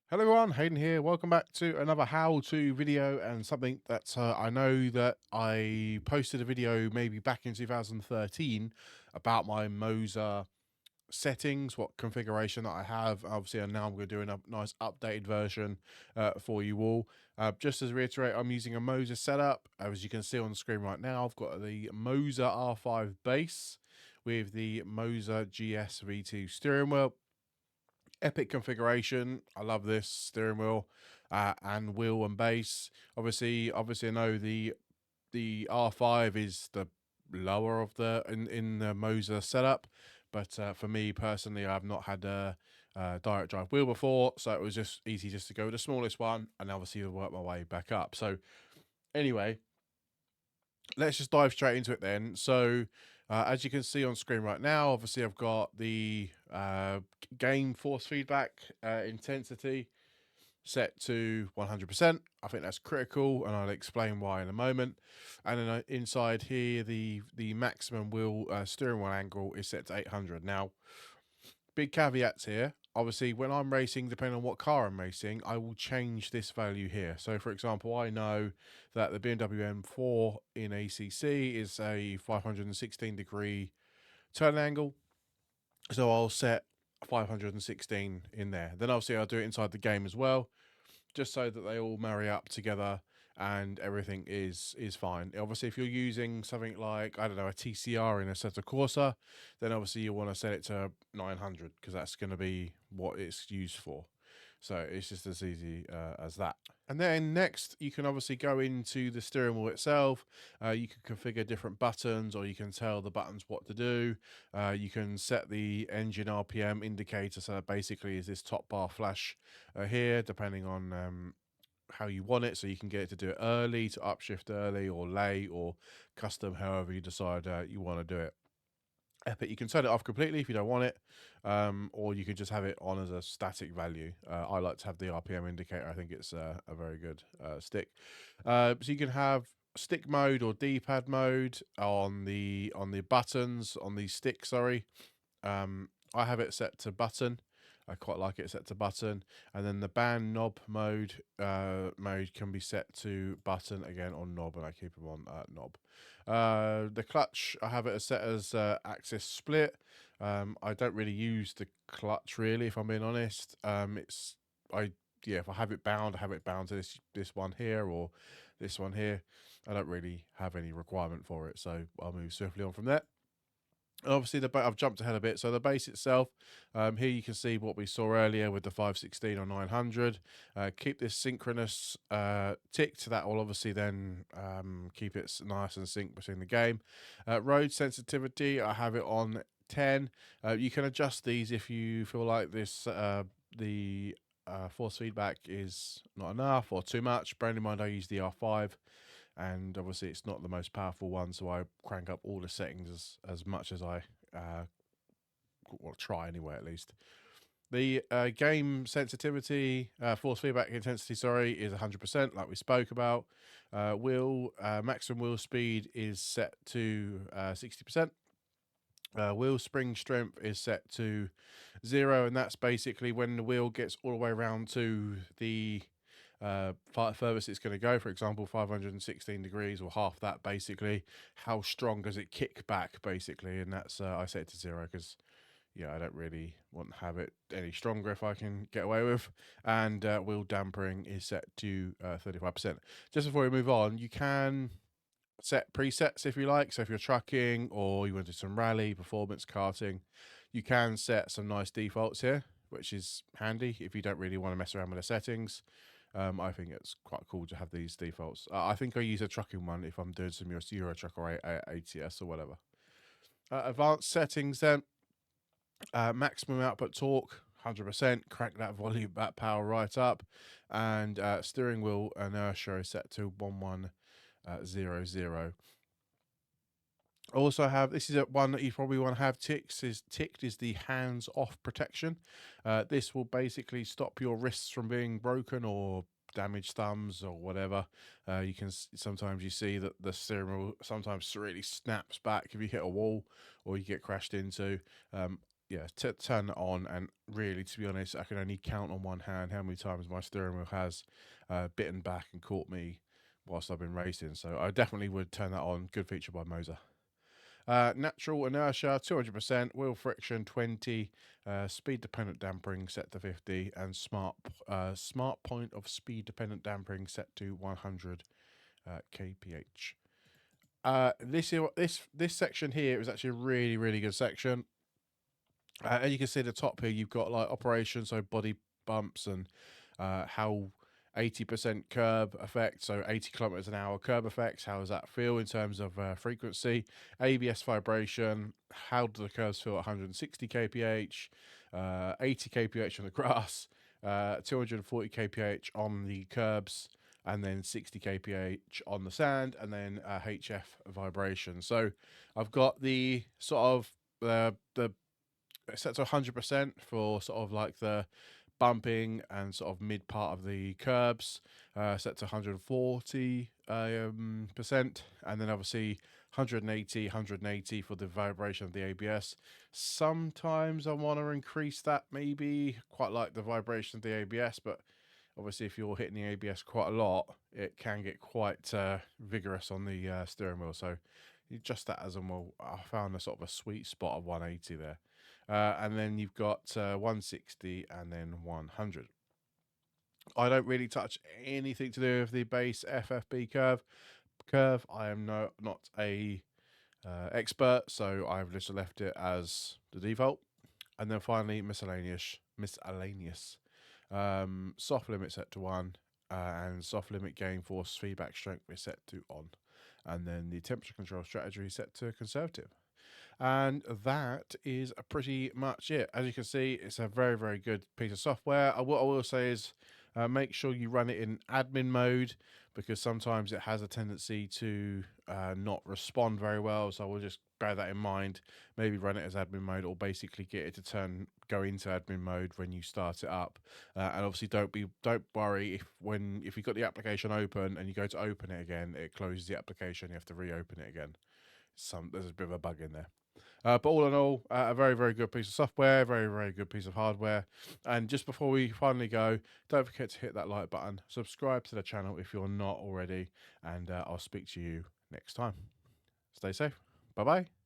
Hello everyone, Hayden here. Welcome back to another how-to video and something that I know that I posted a video maybe back in 2013 about my Moza settings, what configuration that I have. Obviously, and now I'm going to do a nice updated version for you all. Just as a reiterate, I'm using a Moza setup. As you can see on the screen right now, I've got the Moza R5 base with the Moza GS V2 steering wheel. Epic configuration. I love this steering wheel and wheel and base. Obviously, I know the R5 is the lower of the in the Moza setup, but for me personally, I've not had a direct drive wheel before, so it was just easy just to go with the smallest one, and obviously work my way back up. So anyway, let's just dive straight into it then. So, as you can see on screen right now, obviously I've got the game force feedback intensity set to 100%. I think that's critical, and I'll explain why in a moment. And then inside here, the maximum wheel steering wheel angle is set to 800. Now, big caveats here. Obviously, when I'm racing, depending on what car I'm racing, I will change this value here. So, for example, I know that the BMW M4 in ACC is a 516-degree turn angle. So I'll set 516 in there. Then obviously I'll do it inside the game as well, just so that they all marry up together and everything is fine. Obviously, if you're using something like, I don't know, a TCR in a Assetto Corsa, then obviously you want to set it to 900 because that's going to be what it's used for. So it's just as easy as that. And then next, you can obviously go into the steering wheel itself. You can configure different buttons, or you can tell the buttons what to do. You can set the engine RPM indicator. So that basically is this top bar flash here, depending on how you want it. So you can get it to do it early, to upshift early, or late, or custom, however you decide you want to do it. Epic. You can turn it off completely if you don't want it, or you can just have it on as a static value. I like to have the RPM indicator. I think it's a very good stick. So you can have stick mode or D-pad mode on the buttons on the stick. Sorry, I have it set to button. I quite like it set to button, and then the band knob mode can be set to button again on knob, and I keep them on knob. The clutch, I have it set as axis split. I don't really use the clutch really, if I'm being honest. If I have it bound, I have it bound to this one here or this one here. I don't really have any requirement for it, so I'll move swiftly on from there. Obviously, I've jumped ahead a bit. So the base itself, here you can see what we saw earlier with the 516 or 900. Keep this synchronous ticked. That will obviously then keep it nice and sync between the game. Road sensitivity, I have it on 10. You can adjust these if you feel like the force feedback is not enough or too much. Bearing in mind, I use the R5. And obviously it's not the most powerful one, so I crank up all the settings as much as I try anyway, at least. The game sensitivity, force feedback intensity, sorry, is 100%, like we spoke about. Maximum wheel speed is set to 60%. Wheel spring strength is set to 0, and that's basically when the wheel gets all the way around to the furthest it's going to go. For example, 516 degrees or half that, basically. How strong does it kick back, basically? And that's I set it to 0 because I don't really want to have it any stronger if I can get away with. And wheel dampering is set to 35%. Just before we move on, you can set presets if you like. So if you're trucking or you want to do some rally, performance karting, you can set some nice defaults here, which is handy if you don't really want to mess around with the settings. I think it's quite cool to have these defaults. I think I use a trucking one if I'm doing some Euro truck or ATS or whatever. Advanced settings then. Maximum output torque, 100%. Crank that volume, that power right up. And steering wheel inertia is set to 1100. Also have, this is one that you probably want to have ticked is the hands off protection. This will basically stop your wrists from being broken or damaged thumbs or whatever. You can sometimes you see that the steering wheel sometimes really snaps back if you hit a wall or you get crashed into. yeah, turn it on, and really, to be honest, I can only count on one hand how many times my steering wheel has bitten back and caught me whilst I've been racing. So I definitely would turn that on. Good feature by Moza. Natural inertia 200%, wheel friction 20, speed dependent dampering set to 50, and smart point of speed dependent dampering set to 100 kph. This section here is actually a really good section. And you can see at the top here, you've got like operations, so body bumps and how 80% curb effect, so 80 kilometers an hour curb effects. How does that feel in terms of frequency? ABS vibration. How do the curves feel at 160 kph, 80 kph on the grass, 240 kph on the curbs, and then 60 kph on the sand, and then HF vibration. So I've got the sort of the set to 100% for sort of like the bumping and sort of mid part of the curbs, set to 140 percent, and then obviously 180 for the vibration of the ABS. Sometimes I want to increase that, maybe quite like the vibration of the ABS, but obviously if you're hitting the ABS quite a lot, it can get quite vigorous on the steering wheel. So you adjust that as and well. I found a sort of a sweet spot of 180 there. And then you've got 160 and then 100. I don't really touch anything to do with the base FFB curve. I am not a expert, so I've just left it as the default. And then finally, miscellaneous. Soft limit set to 1, and soft limit gain force feedback strength is set to on. And then the temperature control strategy is set to conservative. And that is pretty much it. As you can see, it's a very good piece of software. What I will say is make sure you run it in admin mode, because sometimes it has a tendency to not respond very well. So I will just bear that in mind. Maybe run it as admin mode, or basically get it to go into admin mode when you start it up. And obviously don't worry if you've got the application open and you go to open it again, it closes the application. You have to reopen it again. There's a bit of a bug in there. But all in all, a very good piece of software, very good piece of hardware. And just before we finally go, don't forget to hit that like button, subscribe to the channel if you're not already, and I'll speak to you next time. Stay safe. Bye bye.